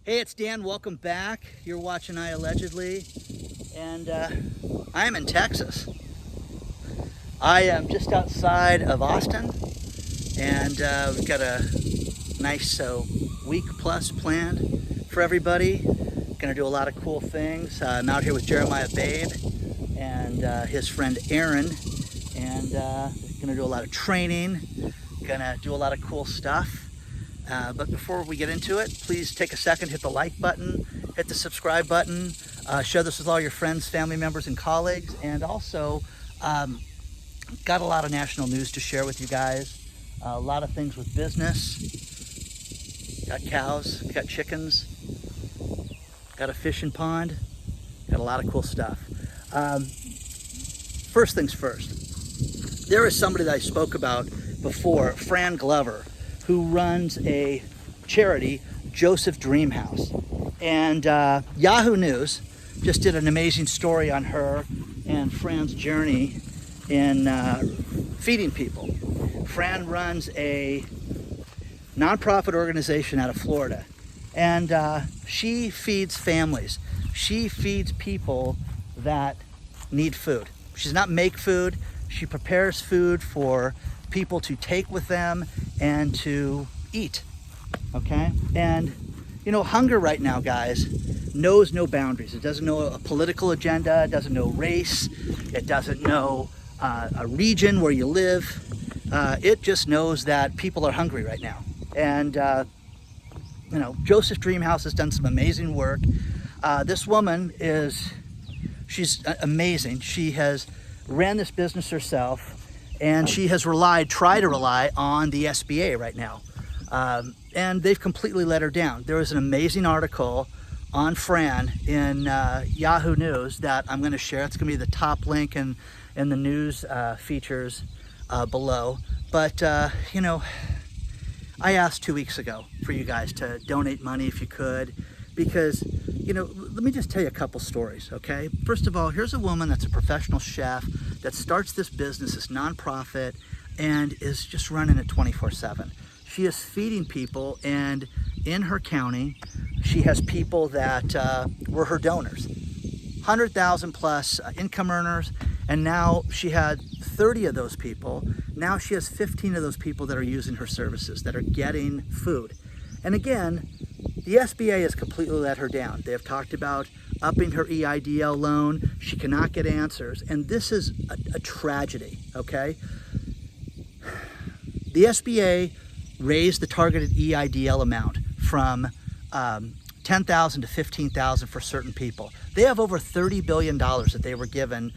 Hey, it's Dan. Welcome back. You're watching iAllegedly, and I am in Texas. I am just outside of Austin, and we've got a nice week plus planned for everybody. Gonna do a lot of cool things. I'm out here with Jeremiah Babe and his friend Aaron, and gonna do a lot of training. Gonna do a lot of cool stuff. But before we get into it, please take a second, hit the like button, hit the subscribe button, share this with all your friends, family members, and colleagues. And also, got a lot of national news to share with you guys. A lot of things with business. Got cows, got chickens, got a fishing pond, got a lot of cool stuff. First things first, there is somebody that I spoke about before, Fran Glover, who runs a charity, Joseph Dreamhouse. And Yahoo News just did an amazing story on her and Fran's journey in feeding people. Fran runs a nonprofit organization out of Florida, and she feeds families. She feeds people that need food. She does not make food. She prepares food for people to take with them and to eat, okay? And you know, hunger right now, guys, knows no boundaries. It doesn't know a political agenda, it doesn't know race, it doesn't know a region where you live. It just knows that people are hungry right now. And you know, Joseph Dreamhouse has done some amazing work. This woman she's amazing. She has ran this business herself, and she has tried to rely on the SBA right now. And they've completely let her down. There was an amazing article on Fran in Yahoo News that I'm gonna share. It's gonna be the top link in the news features below. But you know, I asked 2 weeks ago for you guys to donate money if you could, because, you know, let me just tell you a couple stories, okay? First of all, here's a woman that's a professional chef that starts this business, this nonprofit, and is just running it 24/7. She is feeding people, and in her county, she has people that were her donors, 100,000 plus income earners, and now she had 30 of those people. Now she has 15 of those people that are using her services, that are getting food. And again, the SBA has completely let her down. They have talked about upping her EIDL loan. She cannot get answers. And this is a tragedy, okay? The SBA raised the targeted EIDL amount from 10,000 to 15,000 for certain people. They have over $30 billion that they were given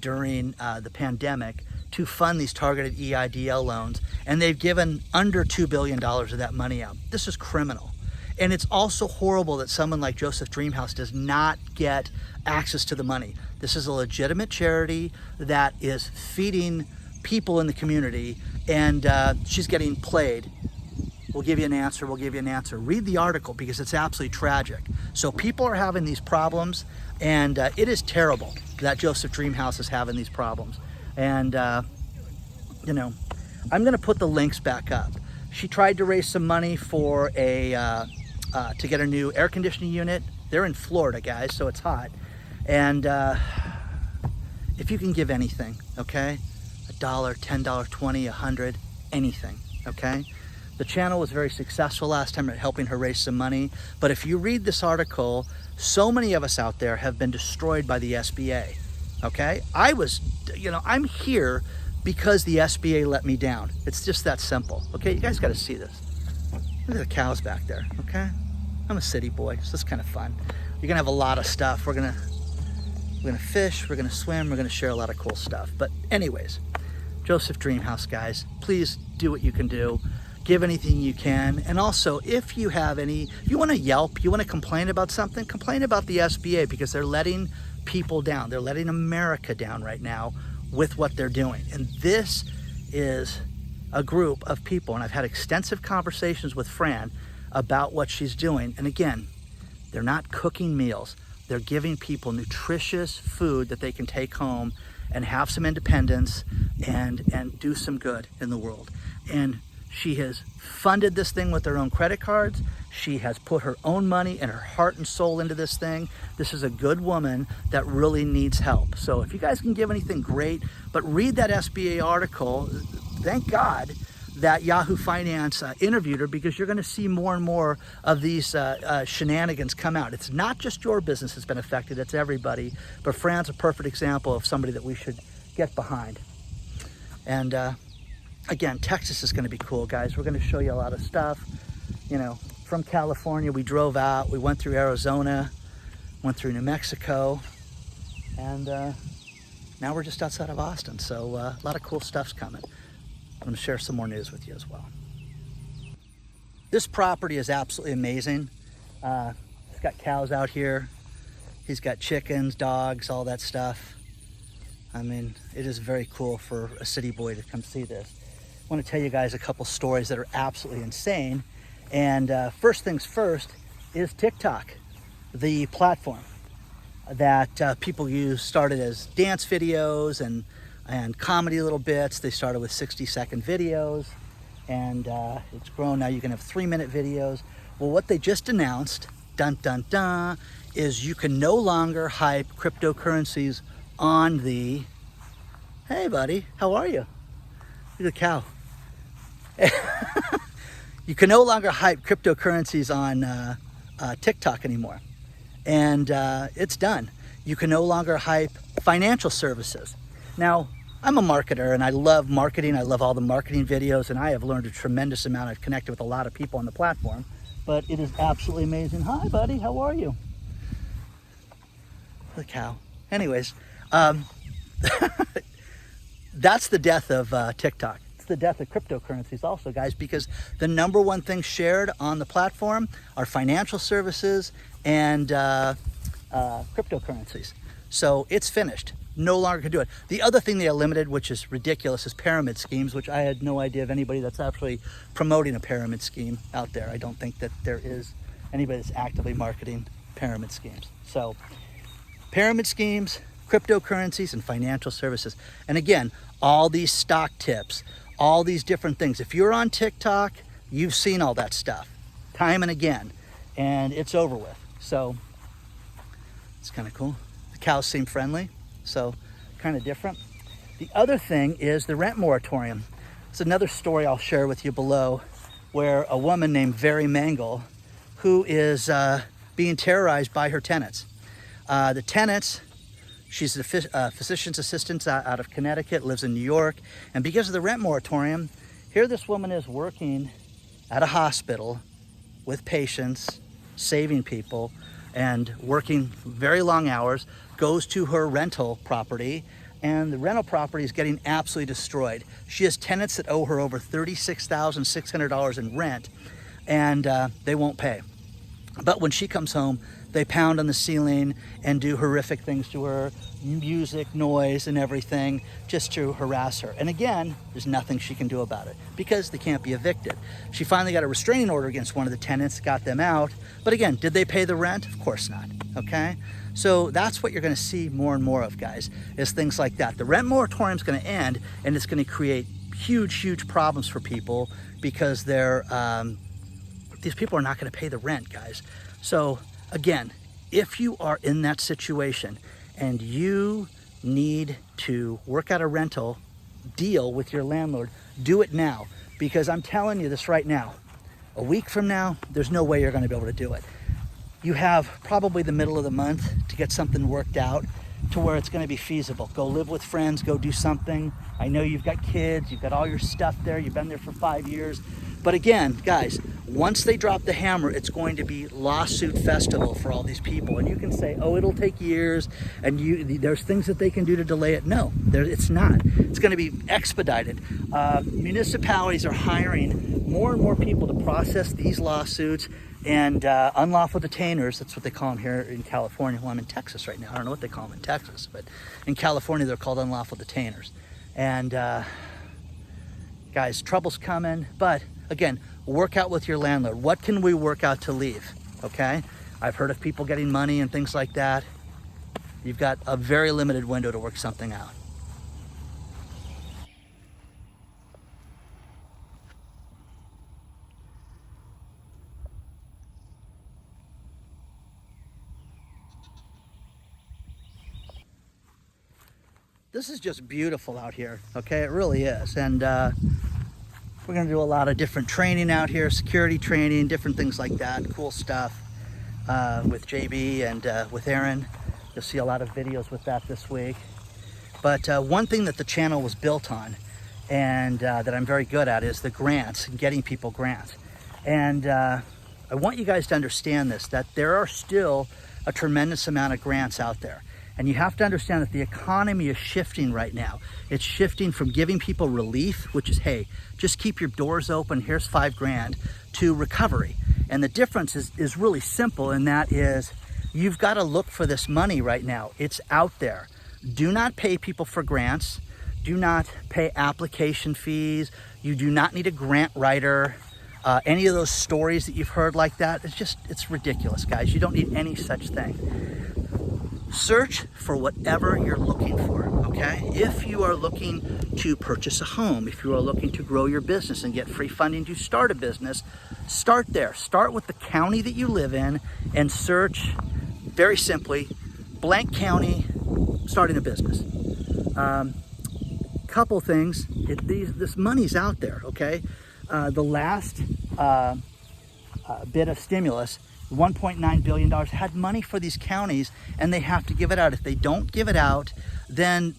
during the pandemic to fund these targeted EIDL loans, and they've given under $2 billion of that money out. This is criminal. And it's also horrible that someone like Joseph Dreamhouse does not get access to the money. This is a legitimate charity that is feeding people in the community, and she's getting played. We'll give you an answer, we'll give you an answer. Read the article, because it's absolutely tragic. So people are having these problems, and it is terrible that Joseph Dreamhouse is having these problems. And you know, I'm gonna put the links back up. She tried to raise some money for to get a new air conditioning unit. They're in Florida, guys, so it's hot. And if you can give anything, okay? $1, $10, $20, $100, anything, okay? The channel was very successful last time at helping her raise some money. But if you read this article, so many of us out there have been destroyed by the SBA, okay? I'm here because the SBA let me down. It's just that simple, okay? You guys gotta see this. Look at the cows back there, okay? I'm a city boy, so it's kind of fun. You're gonna have a lot of stuff. We're gonna fish, we're gonna swim, we're gonna share a lot of cool stuff. But anyways, Joseph Dreamhouse, guys, please do what you can do. Give anything you can. And also, if you wanna Yelp, you wanna complain about something, complain about the SBA, because they're letting people down. They're letting America down right now with what they're doing. And this is a group of people, and I've had extensive conversations with Fran about what she's doing. And again, they're not cooking meals. They're giving people nutritious food that they can take home and have some independence and do some good in the world. And She has funded this thing with her own credit cards. She has put her own money and her heart and soul into this thing. This is a good woman that really needs help. So if you guys can give anything, great, but read that SBA article. Thank God that Yahoo Finance interviewed her, because you're going to see more and more of these shenanigans come out. It's not just your business that's been affected, it's everybody. But Fran's a perfect example of somebody that we should get behind. And again, Texas is going to be cool, guys. We're going to show you a lot of stuff. You know, from California, we drove out, we went through Arizona, went through New Mexico, and now we're just outside of Austin. So a lot of cool stuff's coming. I'm going to share some more news with you as well. This property is absolutely amazing. He's got cows out here. He's got chickens, dogs, all that stuff. I mean, it is very cool for a city boy to come see this. I want to tell you guys a couple stories that are absolutely insane. And first things first is TikTok, the platform that people use. Started as dance videos and comedy little bits. They started with 60-second videos, and it's grown. Now you can have 3-minute videos. Well, what they just announced, dun dun dun, is you can no longer hype cryptocurrencies on the, hey buddy, how are you? Look at the cow. You can no longer hype cryptocurrencies on TikTok anymore. And it's done. You can no longer hype financial services. Now, I'm a marketer and I love marketing. I love all the marketing videos, and I have learned a tremendous amount. I've connected with a lot of people on the platform, but it is absolutely amazing. Hi, buddy. How are you? The cow. Anyways, that's the death of TikTok. It's the death of cryptocurrencies also, guys, because the number one thing shared on the platform are financial services and cryptocurrencies. So it's finished. No longer can do it. The other thing they limited, which is ridiculous, is pyramid schemes, which I had no idea of anybody that's actually promoting a pyramid scheme out there. I don't think that there is anybody that's actively marketing pyramid schemes. So pyramid schemes, cryptocurrencies, and financial services. And again, all these stock tips, all these different things. If you're on TikTok, you've seen all that stuff time and again, and it's over with. So it's kind of cool. The cows seem friendly. So kind of different. The other thing is the rent moratorium. It's another story I'll share with you below, where a woman named Very Mangle, who is being terrorized by her tenants. The tenants, she's a physician's assistant out of Connecticut, lives in New York. And because of the rent moratorium, here this woman is working at a hospital with patients, saving people, and working very long hours, goes to her rental property, and the rental property is getting absolutely destroyed. She has tenants that owe her over $36,600 in rent, and they won't pay. But when she comes home, they pound on the ceiling and do horrific things to her, music, noise, and everything, just to harass her. And again, there's nothing she can do about it because they can't be evicted. She finally got a restraining order against one of the tenants, got them out. But again, did they pay the rent? Of course not, okay? So that's what you're gonna see more and more of, guys, is things like that. The rent moratorium is gonna end, and it's gonna create huge, huge problems for people because these people are not gonna pay the rent, guys. So again, if you are in that situation and you need to work out a rental deal with your landlord, do it now, because I'm telling you this right now, a week from now, there's no way you're gonna be able to do it. You have probably the middle of the month to get something worked out to where it's gonna be feasible. Go live with friends, go do something. I know you've got kids, you've got all your stuff there, you've been there for 5 years. But again, guys, once they drop the hammer, it's going to be lawsuit festival for all these people. And you can say, oh, it'll take years, and there's things that they can do to delay it. No, it's not. It's going to be expedited. Municipalities are hiring more and more people to process these lawsuits, and unlawful detainers, that's what they call them here in California. Well, I'm in Texas right now. I don't know what they call them in Texas, but in California, they're called unlawful detainers. And guys, trouble's coming, but again, work out with your landlord. What can we work out to leave, okay? I've heard of people getting money and things like that. You've got a very limited window to work something out. this is just beautiful out here, okay? It really is. And we're gonna do a lot of different training out here, security training, different things like that, cool stuff with JB and with Aaron. You'll see a lot of videos with that this week. But one thing that the channel was built on and that I'm very good at is the grants, getting people grants. And I want you guys to understand this, that there are still a tremendous amount of grants out there. And you have to understand that the economy is shifting right now. It's shifting from giving people relief, which is, hey, just keep your doors open, here's $5,000, to recovery. And the difference is really simple, and that is you've got to look for this money right now. It's out there. Do not pay people for grants. Do not pay application fees. You do not need a grant writer. Any of those stories that you've heard like that, it's ridiculous, guys. You don't need any such thing. Search for whatever you're looking for, okay? If you are looking to purchase a home, if you are looking to grow your business and get free funding to start a business, start there. Start with the county that you live in and search, very simply, blank county, starting a business. Couple things, this money's out there, okay? The last bit of stimulus, $1.9 billion, had money for these counties, and they have to give it out. If they don't give it out, then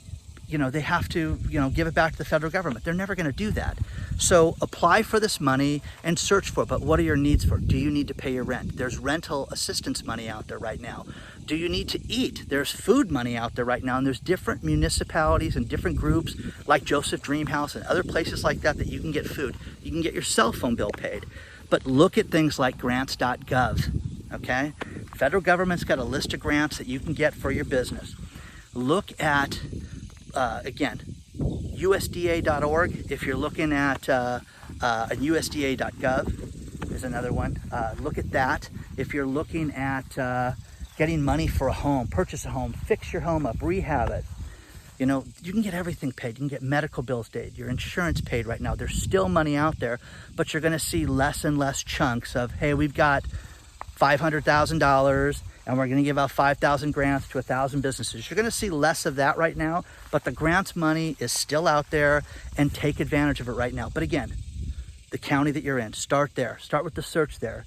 they have to give it back to the federal government. They're never going to do that. So apply for this money and search for it. But what are your needs for? Do you need to pay your rent? There's rental assistance money out there right now. Do you need to eat? There's food money out there right now, and there's different municipalities and different groups like Joseph Dreamhouse and other places like that you can get food. You can get your cell phone bill paid. But look at things like grants.gov, okay? Federal government's got a list of grants that you can get for your business. Look at, again, USDA.org. If you're looking at USDA.gov is another one. Look at that. If you're looking at getting money for a home, purchase a home, fix your home up, rehab it. You can get everything paid. You can get medical bills paid, your insurance paid right now. There's still money out there, but you're gonna see less and less chunks of, hey, we've got $500,000 and we're gonna give out 5,000 grants to 1,000 businesses. You're gonna see less of that right now, but the grants money is still out there, and take advantage of it right now. But again, the county that you're in, start there. Start with the search there.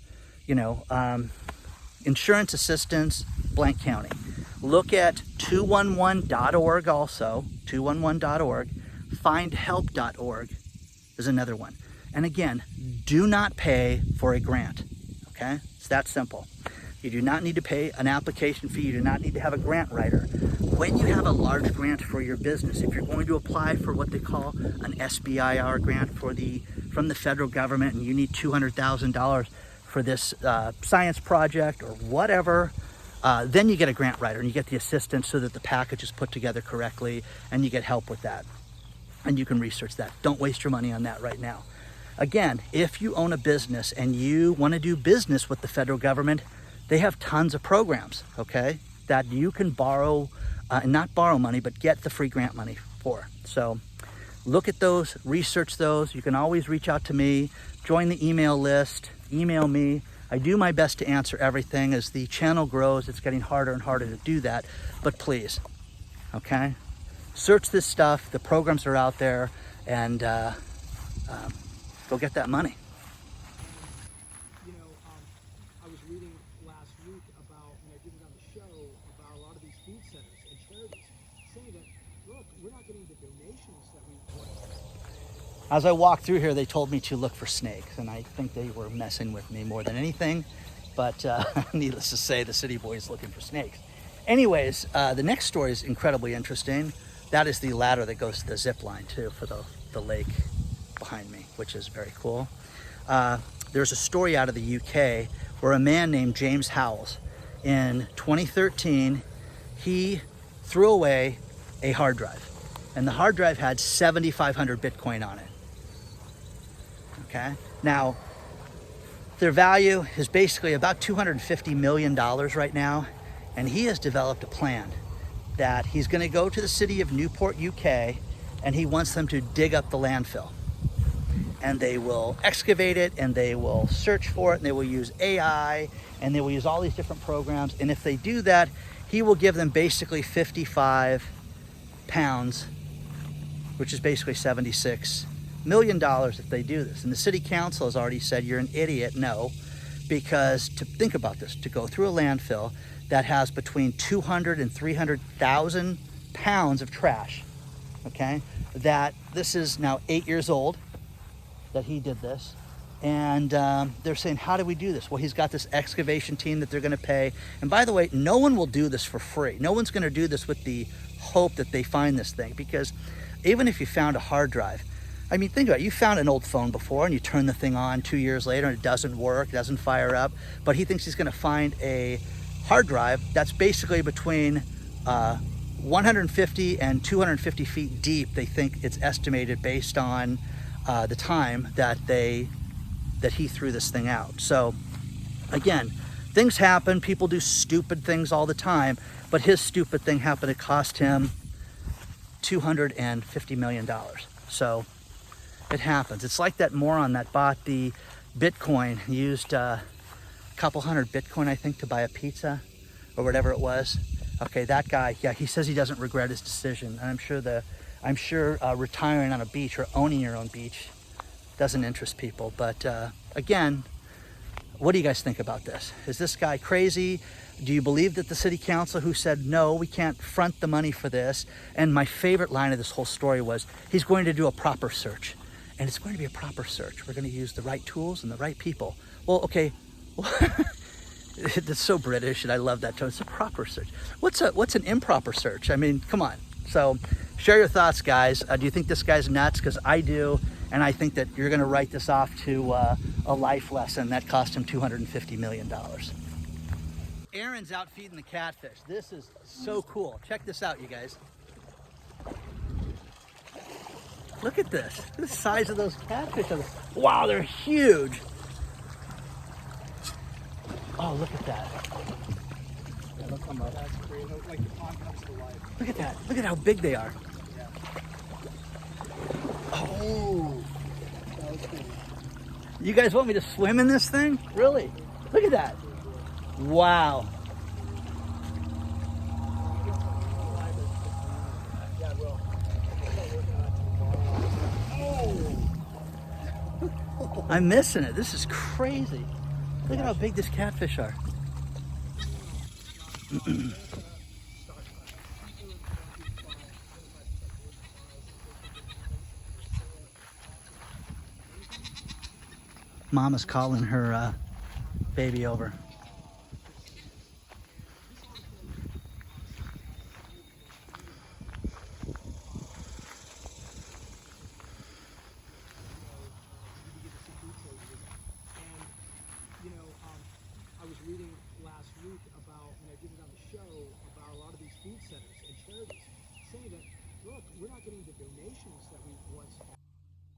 Insurance assistance, blank county. Look at 211.org also, 211.org. Findhelp.org is another one. And again, do not pay for a grant, okay? It's that simple. You do not need to pay an application fee. You do not need to have a grant writer. When you have a large grant for your business, if you're going to apply for what they call an SBA grant from the federal government, and you need $200,000 for this science project or whatever, then you get a grant writer and you get the assistance so that the package is put together correctly, and you get help with that. And you can research that. Don't waste your money on that right now. Again, if you own a business and you want to do business with the federal government, they have tons of programs, okay, that you can borrow, not borrow money, but get the free grant money for. So look at those, research those. You can always reach out to me, join the email list, email me. I do my best to answer everything. As the channel grows, it's getting harder and harder to do that. But please, okay? Search this stuff. The programs are out there, and go get that money. I was reading last week about, when I did it on the show, about a lot of these food centers and charities saying that, look, we're not getting the donations that we want. As I walked through here, they told me to look for snakes, and I think they were messing with me more than anything. But needless to say, the city boy is looking for snakes. Anyways, the next story is incredibly interesting. That is the ladder that goes to the zip line too, for the lake behind me, which is very cool. There's a story out of the UK where a man named James Howells, in 2013, he threw away a hard drive, and the hard drive had 7,500 Bitcoin on it. Okay, now their value is basically about $250 million right now, and he has developed a plan that he's going to go to the city of Newport, UK, and he wants them to dig up the landfill. And they will excavate it, and they will search for it, and they will use AI, and they will use all these different programs. And if they do that, he will give them basically 55 pounds, which is basically $76 million if they do this. And the city council has already said, you're an idiot, no, because to think about this, to go through a landfill that has between 200 and 300,000 pounds of trash, okay, that this is now 8 years old that he did this. And they're saying, how do we do this? Well, he's got this excavation team that they're going to pay. And by the way, no one will do this for free. No one's going to do this with the hope that they find this thing, because even if you found a hard drive, I mean, think about it. You found an old phone before and you turn the thing on 2 years later and it doesn't work, it doesn't fire up. But he thinks he's going to find a hard drive that's basically between 150 and 250 feet deep. They think it's estimated based on the time that he threw this thing out. So again, things happen. People do stupid things all the time, but his stupid thing happened to cost him $250 million. So it happens. It's like that moron that bought the Bitcoin, used a couple hundred Bitcoin, I think, to buy a pizza or whatever it was. Okay, that guy, yeah, he says he doesn't regret his decision. And I'm sure retiring on a beach or owning your own beach doesn't interest people. But again, what do you guys think about this? Is this guy crazy? Do you believe that the city council, who said, no, we can't front the money for this? And my favorite line of this whole story was, he's going to do a proper search. And it's going to be a proper search. We're going to use the right tools and the right people. Well, okay. It's so British, and I love that tone. It's a proper search. What's an improper search? I mean, come on. So share your thoughts, guys. Do you think this guy's nuts? Because I do. And I think that you're going to write this off to a life lesson that cost him $250 million. Aaron's out feeding the catfish. This is so cool. Check this out, you guys. Look at this. Look at the size of those catfish. Wow, they're huge. Oh, look at that. Yeah, look how much. That's great. Like the pond comes to life. Look at that. Look at how big they are. Yeah. Oh. That was cool. You guys want me to swim in this thing? Really? Look at that. Wow. Yeah, I will. I'm missing it. This is crazy. Look at how big these catfish are. Mama's calling her baby over. I was reading last week about, when I did it on the show, about a lot of these food centers and charities saying that, look, we're not getting the donations that we once had.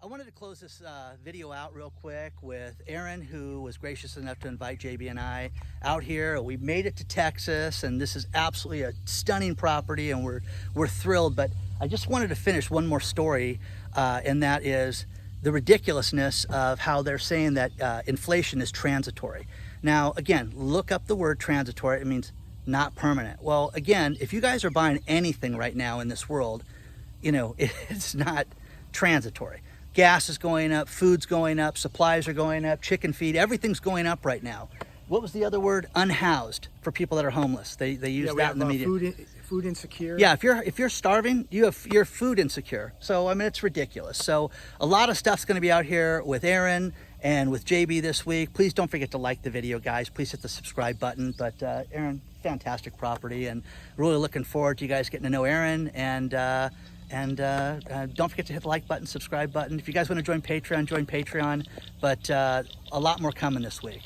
I wanted to close this video out real quick with Aaron, who was gracious enough to invite JB and I out here. We made it to Texas, and this is absolutely a stunning property, and we're thrilled. But I just wanted to finish one more story, and that is the ridiculousness of how they're saying that inflation is transitory. Now, again, look up the word transitory. It means not permanent. Well, again, if you guys are buying anything right now in this world, you know, it's not transitory. Gas is going up, food's going up, supplies are going up, chicken feed, everything's going up right now. What was the other word? Unhoused, for people that are homeless. They use that in the media. Food insecure. Yeah, if you're starving, you're food insecure. So I mean, it's ridiculous. So a lot of stuff's going to be out here with Aaron and with JB this week. Please don't forget to like the video, guys. Please hit the subscribe button. But Aaron, fantastic property, and really looking forward to you guys getting to know Aaron. And don't forget to hit the like button, subscribe button. If you guys want to join Patreon, join Patreon. But a lot more coming this week.